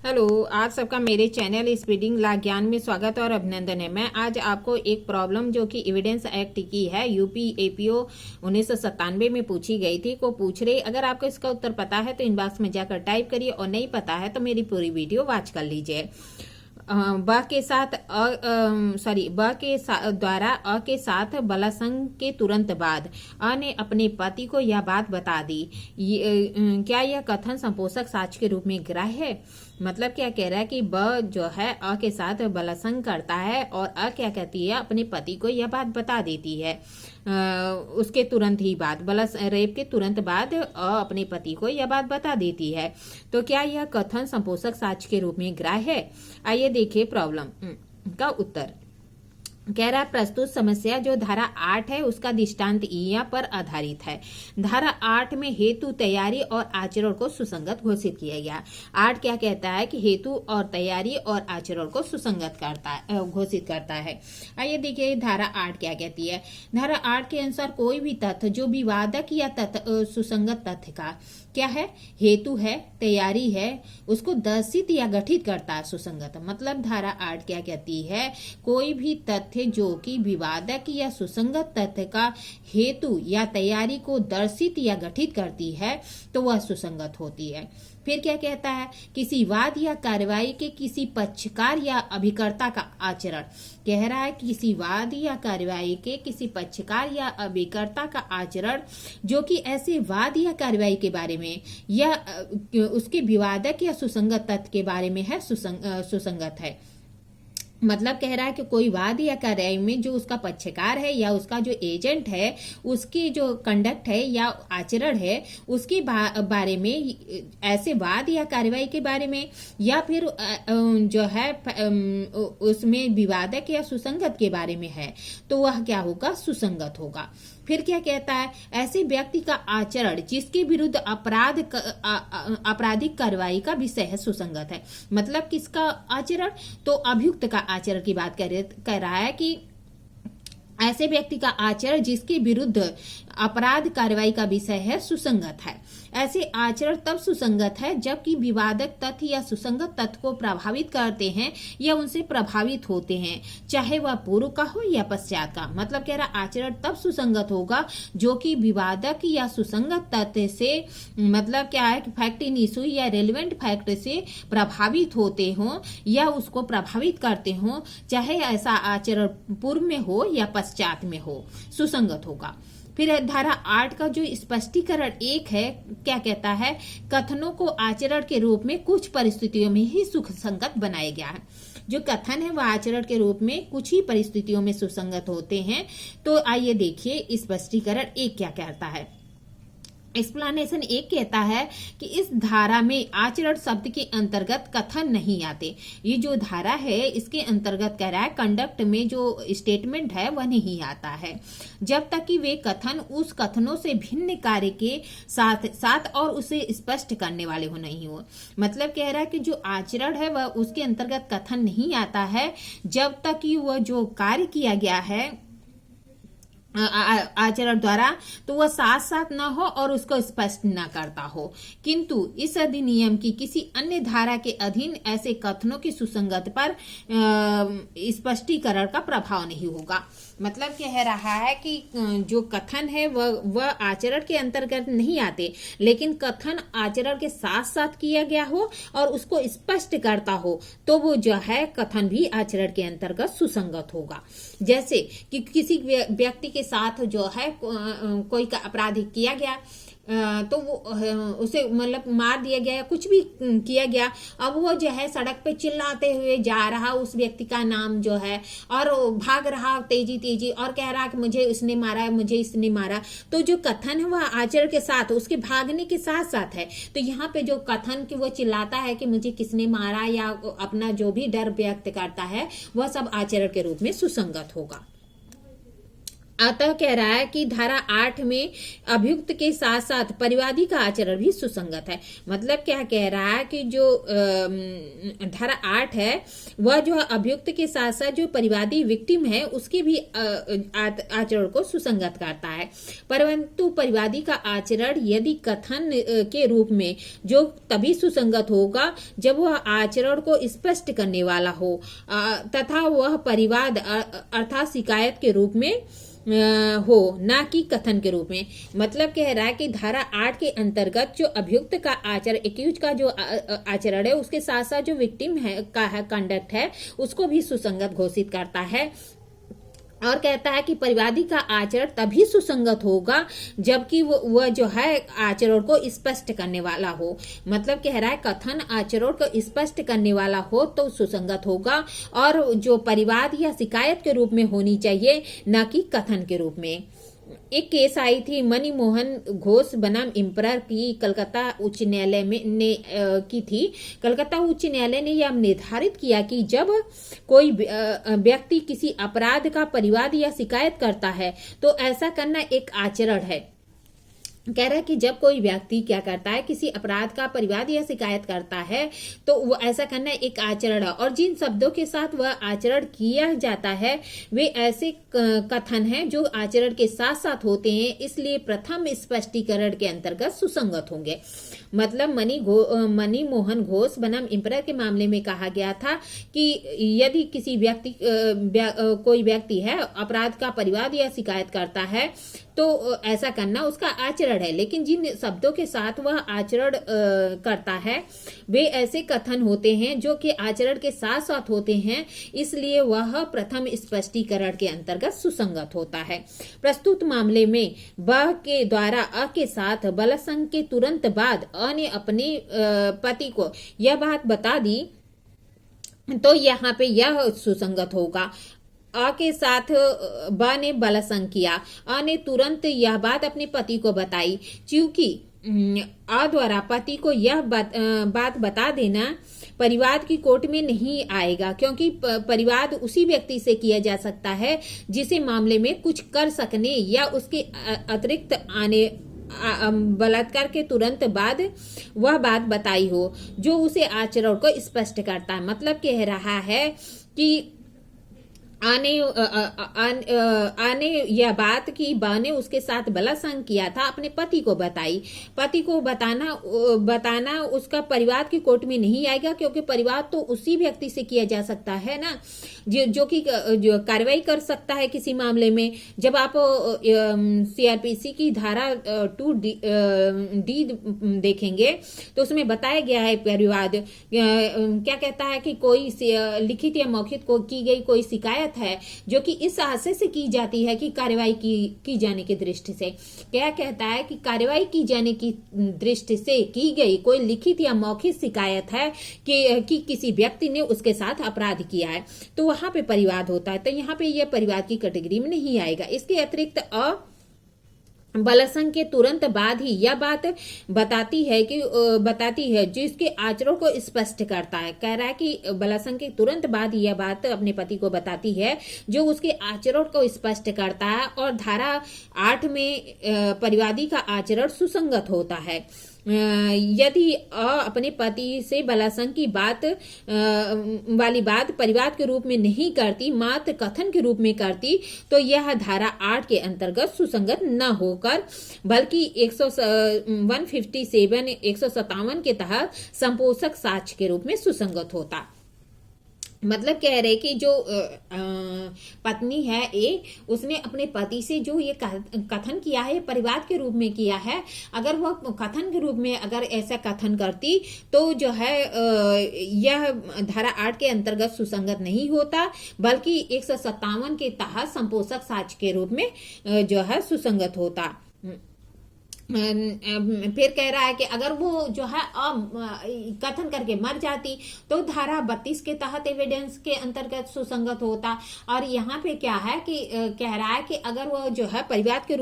Hello, आप सबका मेरे चैनल स्पीडिंग ला ज्ञान में स्वागत और अभिनंदन है। मैं आज आपको एक प्रॉब्लम जो कि एविडेंस एक्ट की है, यूपी एपीओ 1997 में पूछी गई थी, को पूछ रही। अगर आपको इसका उत्तर पता है तो इनबॉक्स में जाकर टाइप करिए और नहीं पता है तो मेरी पूरी वीडियो वॉच कर लीजिए। ब के साथ द्वारा अ के साथ बलात्संग के तुरंत बाद अ ने अपने पति को यह बात बता दी। क्या यह कथन संपोषक साक्ष्य के रूप में ग्राह्य है? मतलब क्या कह रहा है कि ब जो है अ के साथ बलात्संग करता है और अ क्या कहती है, अपने पति को यह बात बता देती है। उसके तुरंत ही बाद, रेप के तुरंत बाद अपने पति को यह बात बता देती है। तो क्या यह कथन संपोषक साक्ष्य के रूप में ग्राह्य है? आइए देखिए प्रॉब्लम का उत्तर। कह रहा है प्रस्तुत समस्या जो धारा 8 है उसका दृष्टांत ईया पर आधारित है। धारा 8 में हेतु, तैयारी और आचरण को सुसंगत घोषित किया गया। 8 क्या कहता है कि हेतु और तैयारी और आचरण को सुसंगत घोषित करता है। आइए देखिए धारा 8 क्या कहती है। धारा 8 के अनुसार कोई भी तथ्य जो विवादक या सुसंगत तथ्य का क्या है, हेतु है, तैयारी है, उसको दर्शित या गठित करता है सुसंगत। मतलब धारा 8 क्या कहती है, कोई भी तथ्य जो कि विवादक या सुसंगत तथ्य का हेतु या तैयारी को दर्शित या गठित करती है तो वह सुसंगत होती है। फिर क्या कहता है, किसी वाद या कार्रवाई के किसी पक्षकार या अभिकर्ता का आचरण। कह रहा है किसी वाद या कार्रवाई के किसी पक्षकार या अभिकर्ता का आचरण जो कि ऐसे वाद या कार्रवाई के बारे में या उसके विवादक या सुसंगत तथ्य के बारे में है, सुसंगत है। मतलब कह रहा है कि कोई वाद या कार्रवाई में जो उसका पक्षकार है या उसका जो एजेंट है, उसकी जो कंडक्ट है या आचरण है, उसके बारे में, ऐसे वाद या कार्रवाई के बारे में या फिर जो है उसमें विवादक या सुसंगत के बारे में है तो वह क्या होगा, सुसंगत होगा। फिर क्या कहता है, ऐसे व्यक्ति का आचरण जिसके विरुद्ध आपराधिक कार्रवाई का विषय है, सुसंगत है। मतलब किसका आचरण, तो अभियुक्त का आचरण की बात कर रहा है कि ऐसे व्यक्ति का आचरण जिसके विरुद्ध अपराध कार्रवाई का विषय है, सुसंगत है। ऐसे आचरण तब सुसंगत है जबकि विवादक तथ्य या सुसंगत तथ्य को प्रभावित करते हैं या उनसे प्रभावित होते हैं, चाहे वह पूर्व का हो या पश्चात का। मतलब कह रहा आचरण तब सुसंगत होगा जो कि विवादक या सुसंगत तथ्य से, मतलब क्या है कि फैक्ट इन इशू या रेलिवेंट फैक्ट से प्रभावित होते हों या उसको प्रभावित करते हों, चाहे ऐसा आचरण पूर्व में हो या पश्चात में हो, सुसंगत होगा। फिर धारा 8 का जो स्पष्टीकरण 1 है, क्या कहता है, कथनों को आचरण के रूप में कुछ परिस्थितियों में ही सुसंगत बनाया गया है। जो कथन है वह आचरण के रूप में कुछ ही परिस्थितियों में सुसंगत होते हैं। तो आइए देखिए स्पष्टीकरण 1 क्या कहता है। एक्सप्लेनेशन 1 कहता है कि इस धारा में आचरण शब्द के अंतर्गत कथन नहीं आते। ये जो धारा है इसके अंतर्गत कह रहा है कंडक्ट में जो स्टेटमेंट है वह नहीं आता है जब तक कि वे कथन उस कथनों से भिन्न कार्य के साथ साथ और उसे स्पष्ट करने वाले हो नहीं हो। मतलब कह रहा है कि जो आचरण है वह उसके अंतर्गत कथन नहीं आता है जब तक कि वह जो कार्य किया गया है आचरण द्वारा तो वह साथ साथ न हो और उसको स्पष्ट न करता हो। किंतु इस अधिनियम की किसी अन्य धारा के अधीन ऐसे कथनों की सुसंगत पर स्पष्टीकरण का प्रभाव नहीं होगा। मतलब कह रहा है कि जो कथन है वह आचरण के अंतर्गत नहीं आते, लेकिन कथन आचरण के साथ साथ किया गया हो और उसको स्पष्ट करता हो तो वो जो है कथन भी आचरण के अंतर्गत सुसंगत होगा। जैसे कि किसी व्यक्ति के साथ जो है कोई का अपराध किया गया तो वो उसे मतलब मार दिया गया या कुछ भी किया गया, अब वो जो है सड़क पे चिल्लाते हुए जा रहा, उस व्यक्ति का नाम जो है, और भाग रहा तेजी तेजी और कह रहा कि मुझे उसने मारा, मुझे इसने मारा। तो जो कथन है वह आचरण के साथ, उसके भागने के साथ साथ है। तो यहाँ पे जो कथन कि वो चिल्लाता है कि मुझे किसने मारा या अपना जो भी डर व्यक्त करता है वह सब आचरण के रूप में सुसंगत होगा। अतः कह रहा है कि धारा 8 में अभियुक्त के साथ साथ परिवादी का आचरण भी सुसंगत है। मतलब क्या कह रहा है कि जो धारा 8 है वह जो अभियुक्त के साथ साथ जो परिवादी विक्टिम है उसके भी आचरण को सुसंगत करता है। परंतु परिवादी का आचरण यदि कथन के रूप में जो तभी सुसंगत होगा जब वह आचरण को स्पष्ट करने वाला हो तथा वह परिवाद अर्थात शिकायत के रूप में हो, ना कि कथन के रूप में। मतलब कह रहा है कि धारा 8 के अंतर्गत जो अभियुक्त का आचरण, एक्यूज का जो आचरण है उसके साथ साथ जो विक्टिम है का कंडक्ट है उसको भी सुसंगत घोषित करता है। और कहता है कि परिवादी का आचरण तभी सुसंगत होगा जबकि वह जो है आचरण को स्पष्ट करने वाला हो। मतलब कह रहा है कथन आचरण को स्पष्ट करने वाला हो तो सुसंगत होगा और जो परिवाद या शिकायत के रूप में होनी चाहिए न कि कथन के रूप में। एक केस आई थी मनी मोहन घोष बनाम इम्परर की, कलकत्ता उच्च न्यायालय में की थी। कलकत्ता उच्च न्यायालय ने यह निर्धारित किया कि जब कोई व्यक्ति किसी अपराध का परिवाद या शिकायत करता है तो ऐसा करना एक आचरण है। कह रहा है कि जब कोई व्यक्ति क्या करता है, किसी अपराध का परिवाद या शिकायत करता है तो वो ऐसा करना एक आचरण है, और जिन शब्दों के साथ वह आचरण किया जाता है वे ऐसे कथन हैं जो आचरण के साथ साथ होते हैं, इसलिए प्रथम स्पष्टीकरण के अंतर्गत सुसंगत होंगे। मतलब मनी मोहन घोष बनाम इम्परर के मामले में कहा गया था कि यदि किसी व्यक्ति कोई व्यक्ति है अपराध का परिवाद या शिकायत करता है तो ऐसा करना उसका आचरण है, लेकिन जिन शब्दों के साथ वह आचरण करता है वे ऐसे कथन होते हैं जो कि आचरण के साथ साथ होते हैं, इसलिए वह प्रथम स्पष्टीकरण के अंतर्गत सुसंगत होता है। प्रस्तुत मामले में ब के द्वारा अ के साथ बलात्संग के तुरंत बाद अ ने अपने पति को यह बात बता दी तो यहाँ पे यह सुसंगत होगा। अ के साथ ब ने बलात्संग किया, अ ने तुरंत यह बात अपने पति को बताई। चूंकि अ द्वारा पति को यह बात बता देना परिवाद की कोर्ट में नहीं आएगा, क्योंकि परिवाद उसी व्यक्ति से किया जा सकता है जिसे मामले में कुछ कर सकने या उसके अतिरिक्त आने बलात्कार के तुरंत बाद वह बात बताई हो जो उसे आचरण को स्पष्ट करता है। मतलब कह रहा है कि आने यह बात कि बा ने उसके साथ बलात्संग किया था अपने पति को बताई। पति को बताना उसका परिवार की कोर्ट में नहीं आएगा, क्योंकि परिवार तो उसी व्यक्ति से किया जा सकता है ना जो कि जो कार्रवाई कर सकता है किसी मामले में। जब आप सीआरपीसी की धारा 2D देखेंगे तो उसमें बताया गया है परिवाद क्या कहता है कि कोई लिखित या मौखिक को की गई कोई शिकायत है जो कि इस आशय से की जाती है कि कार्रवाई की जाने की दृष्टि से। क्या कहता है कि कार्रवाई की जाने की दृष्टि से की गई कोई लिखित या मौखिक शिकायत है कि किसी व्यक्ति ने उसके साथ अपराध किया है, तो वहां पे परिवाद होता है। तो यहाँ पे यह परिवाद की कैटेगरी में नहीं आएगा। इसके अतिरिक्त बलात्संग के तुरंत बाद ही यह बात बताती है जिसके आचरण को स्पष्ट करता है। कह रहा है कि बलात्संग के तुरंत बाद यह बात अपने पति को बताती है जो उसके आचरण को स्पष्ट करता है, और धारा 8 में परिवादी का आचरण सुसंगत होता है। यदि अपने पति से बलात्संग की वाली बात परिवाद के रूप में नहीं करती, मात्र कथन के रूप में करती, तो यह धारा 8 के अंतर्गत सुसंगत न होकर बल्कि 157 के तहत संपोषक साक्ष्य के रूप में सुसंगत होता। मतलब कह रहे कि जो पत्नी है उसने अपने पति से जो ये कथन किया है परिवाद के रूप में किया है, अगर वह कथन के रूप में अगर ऐसा कथन करती तो जो है यह धारा 8 के अंतर्गत सुसंगत नहीं होता, बल्कि 157 के तहत संपोषक साक्ष्य के रूप में जो है सुसंगत होता। फिर कह रहा है कि अगर वो जो है कथन करके मर जाती तो धारा 32 के तहत एविडेंस के अंतर्गत सुसंगत होता। और यहाँ पे क्या है कि कह रहा है कि अगर वो जो है परिवाद के